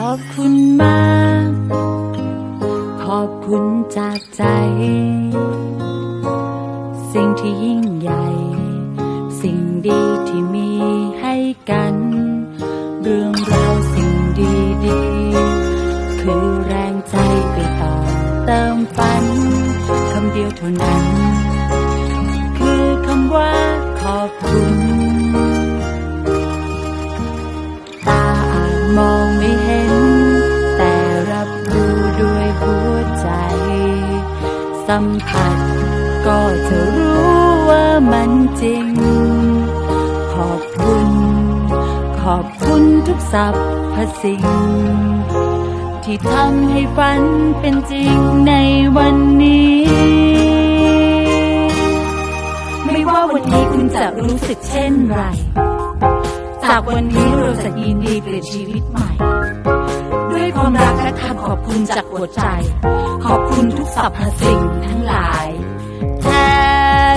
อบคุณมาก ขอบคุณจากใจ สิ่งที่ยิ่งใหญ่ สิ่งดีที่มีให้กัน เรื่องราวสิ่งดีๆคือแรงใจไปต่อเติมฝันคำเดียวเท่านั้นคือคำว่าขอบคุณตาอาจมองไม่เห็นแต่รับรู้ด้วยหัวใจสัมผัสก็จะรู้ว่ามันจริงขอบคุณขอบคุณทุกสรรพสิ่งที่ทำให้ฝันเป็นจริงในวันนี้ไม่ว่าวันนี้คุณจะรู้สึกเช่นไรจากวันนี้เราจะยินดีเปลี่ยนชีวิตใหม่ด้วยความรักและคำขอบคุณจากหัวใจขอบคุณทุกสรรพสิ่งทั้งหลายแท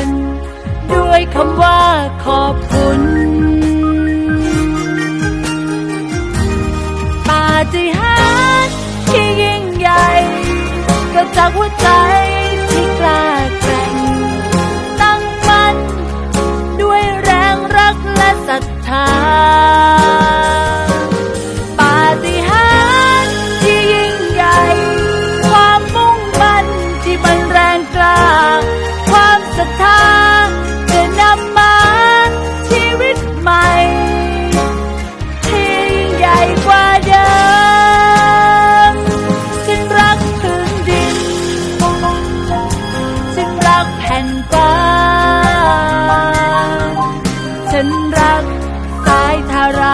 นด้วยคำว่าขอบคุณปาฏิหาริย์ที่ยิ่งใหญ่เกิดจากหัวใจที่กล้าแกร่งตั้งมั่นด้วยแรงรักและศรัทธาปาฏิหาริย์ที่ยิ่งใหญ่ความมุ่งมั่นที่มันแรงกล้าความศรัทธาจะนำมาชีวิตใหม่ที่ยิ่งใหญ่กว่าเดิมฉันรักพื้นดินฉันรักแผ่นฟ้าฉันรักสายทารา